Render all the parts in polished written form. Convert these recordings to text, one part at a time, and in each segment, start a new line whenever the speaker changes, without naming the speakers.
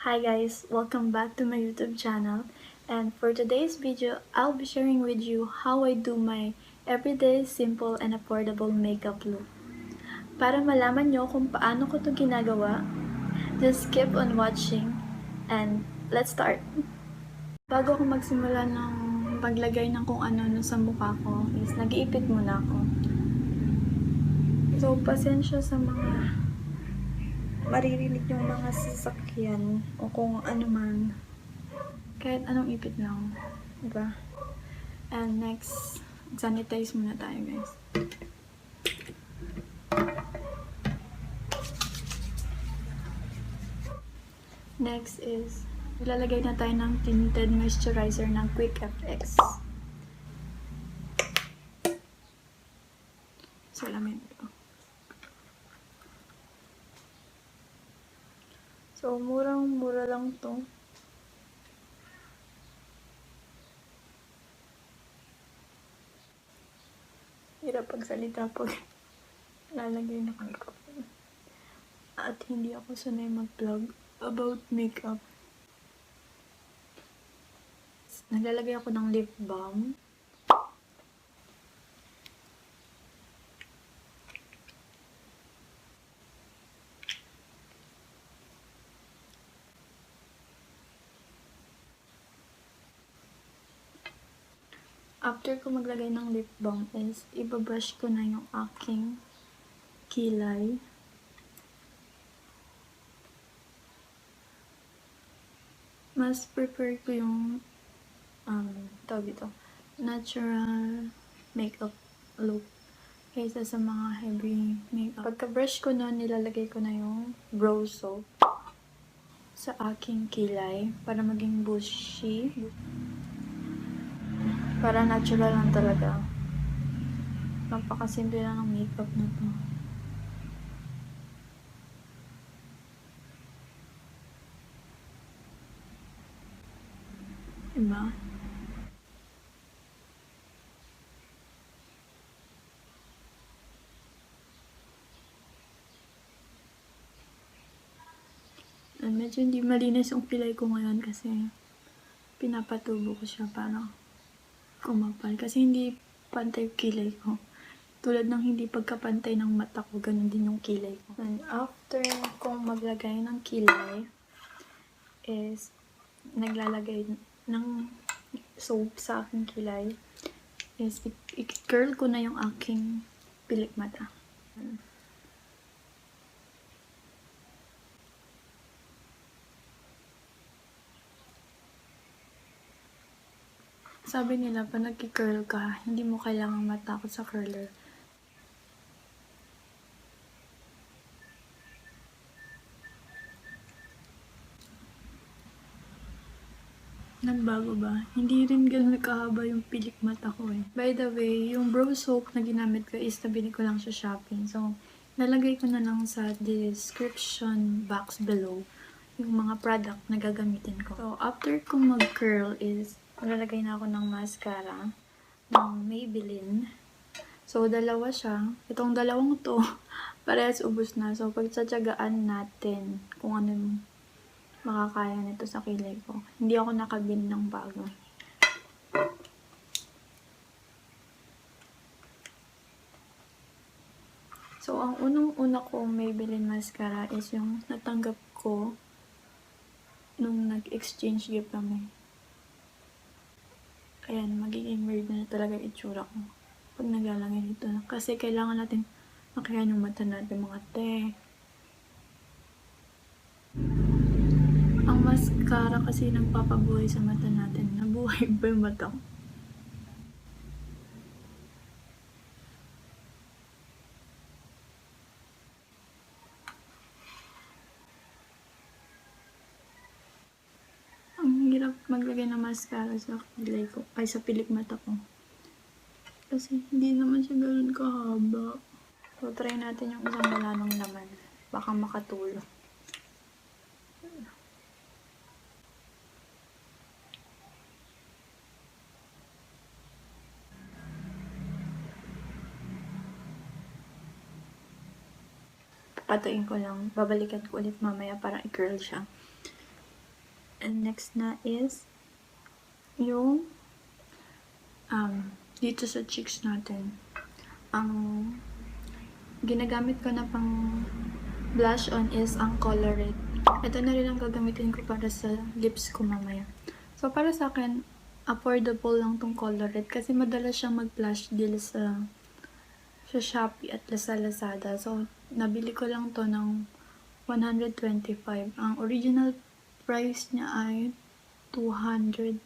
Hi guys, welcome back to my YouTube channel, and for today's video, I'll be sharing with you how I do my everyday simple and affordable makeup look. Para malaman nyo kung paano ko ito ginagawa, just keep on watching and let's start! Bago ako magsimula ng paglagay ng kung ano sa mukha ko is nag-iipit muna ako. So pasensya sa mga maririnig yung mga sasakyan o kung ano man. Kahit anong ipit lang. Diba? And next, sanitize muna tayo guys. Next is, ilalagay na tayo ng Tinted Moisturizer ng Quick FX. Salamin ito. So, murang-mura lang to. Hirap pagsalita pag lalagay na makeup. At hindi ako sanay mag-vlog about makeup. Naglalagay ako ng lip balm. After ko maglagay ng lip balm is, ibabrush ko na yung aking kilay. Mas prefer ko yung tawag ito, natural makeup look kaysa sa mga heavy makeup. Pagka-brush ko na, nilalagay ko na yung brow soap sa aking kilay para maging bushy. Para natural lang talaga. Napakasimple lang ng makeup na to. Diba? And medyo hindi malinis yung kilay ko ngayon kasi pinapatubo ko siya para kumapal. Kasi hindi pantay yung kilay ko. Tulad ng hindi pagkapantay ng mata ko, ganun din yung kilay ko. And after kong maglagay ng kilay, is naglalagay ng soap sa aking kilay. Is i-curl ko na yung aking pilik mata. Sabi nila, pag nag-curl ka, hindi mo kailangang matakot sa curler. Nagbago ba? Hindi rin gano'n kahaba yung pilik mata ko eh. By the way, yung brow soap na ginamit ko is nabili ko lang sa Shopee. So, nalagay ko na lang sa description box below yung mga product na gagamitin ko. So, after ko mag-curl is maglalagay na ako ng mascara ng Maybelline. So, dalawa siya. Itong dalawang to, parehas ubos na. So, pagtsatsagaan natin kung ano yung makakaya nito sa kilay ko. Hindi ako nakabili ng bago. So, ang unang-una ko Maybelline Mascara is yung natanggap ko nung nag-exchange gift kami. Ayan, magiging weird na talaga itsura ko pag naglalagay nito. Kasi kailangan natin makayan yung mata natin, mga te. Ang mascara kasi nagpapabuhay sa mata natin. Nabuhay ba yung mata ko? Hirap maglagay ng mascara sa kilay ko, ay sa pilik mata ko. Kasi hindi naman siya gano'n kahaba. So, try natin yung isang wala ng laman. Baka makatulong. Papatuin ko lang. Babalikan ko ulit mamaya para i-curl siya. And next na is yung dito sa cheeks natin. Ang ginagamit ko na pang blush on is ang Colourette. Ito na rin ang gagamitin ko para sa lips ko mamaya. So, para sa akin, affordable lang tong Colourette kasi madalas siyang mag-flash deal sa Shopee at sa Lazada. So, nabili ko lang to ng 125. Ang original price niya ay 200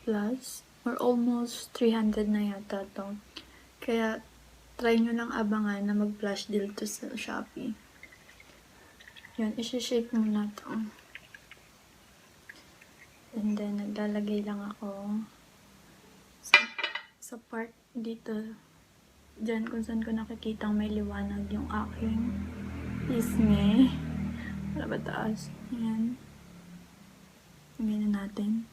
plus or almost 300 na yata to. Kaya, try nyo lang abangan na mag-flash deal to sa Shopee. Yun, isi-shake muna to. And then, naglalagay lang ako sa part dito. Diyan kung saan ko nakikita may liwanag yung aking isme. Para ba taas? Ayan. Tingnan natin.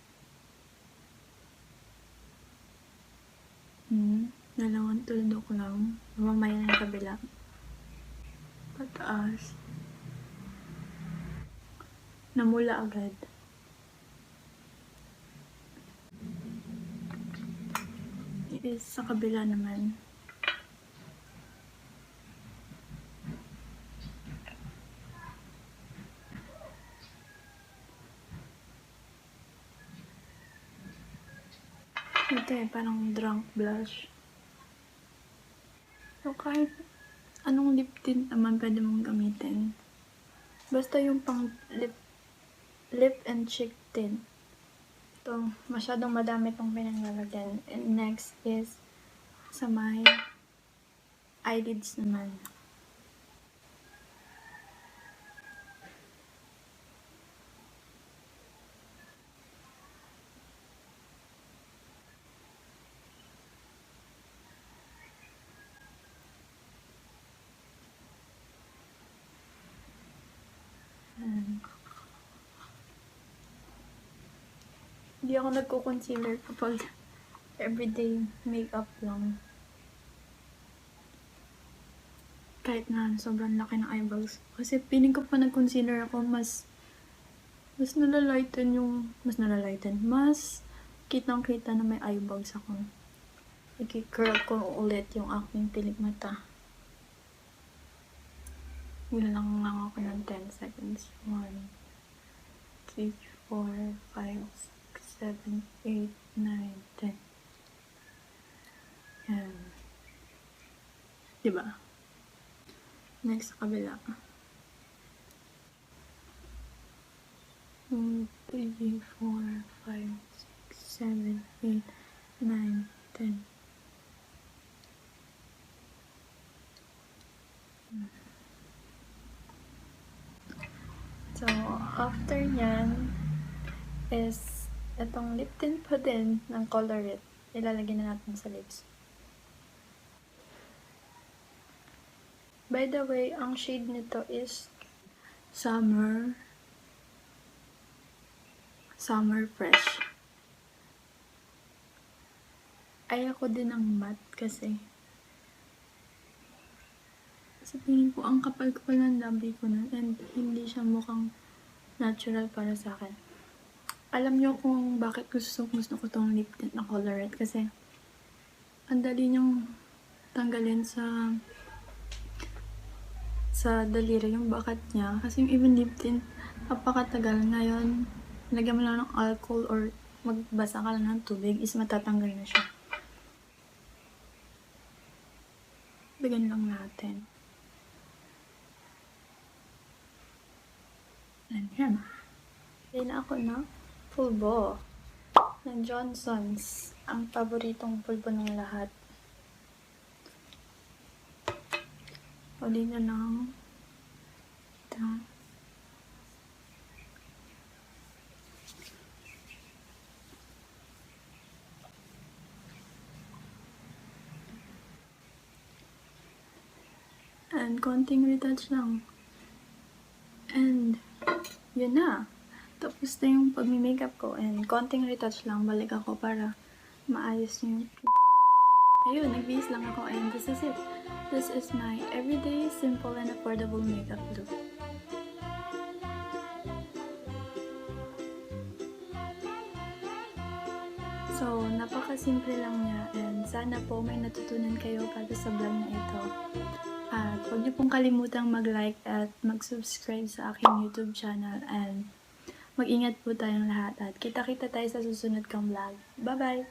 Dalawang tuldok lang. Mamaya na yung kabila. Pataas. Namula agad. Is sa kabila naman. Ito parang drunk blush. So, kahit anong lip tint naman pwede mong gamitin. Basta yung pang lip and cheek tint. Ito, masyadong madami pang pinanglalagyan. And next is sa my eyelids naman. Hindi ako nagko-concealer kapag everyday makeup lang. Kahit na sobrang laki ng eyeballs. Kasi piling ko pa nag-concealer ako, mas nalalighten mas kitang-kita na may eyeballs ako. I-curl ko ulit yung aking pilik mata. Bilang lang ako ng 10 seconds. 1, 3, 4, 5, 7, 8, 9, 10. Yan. Diba? Next, sa kabila. 1, 2, 3, 4, 5, 6, 7, 8, 9, 10. So, after nyan is itong lip tint pa din ng Colourette. Ilalagay na natin sa lips. By the way, ang shade nito is Summer Fresh. Ayoko din ng matte kasi sa tingin ko, ang kapal-kapal ng labi ko nun and hindi siya mukhang natural para sa akin. Alam nyo kung bakit gusto ko tong lip tint na Colourette kasi ang dali niyang tanggalin sa daliri yung bakat niya. Kasi yung even lip tint, napakatagal. Ngayon, lagyan mo lang ng alcohol or magbasa ka lang ng tubig is matatanggal na siya. Lagyan lang natin. And yan. Lagyan na ako na pulbo ng Johnson's, ang paboritong pulbo ng lahat. O dito lang ito. And konting retouch lang. And yun na. Tapos na yung pag-makeup ko. And konting retouch lang. Balik ako para maayos yung... Ayun, nagbihis lang ako. And this is it. This is my everyday, simple, and affordable makeup look. napakasimple lang niya and sana po may natutunan kayo para sa vlog na ito. At huwag niyo pong kalimutang mag-like at mag-subscribe sa aking YouTube channel and mag-ingat po tayong lahat at kita-kita tayo sa susunod kong vlog. Bye-bye!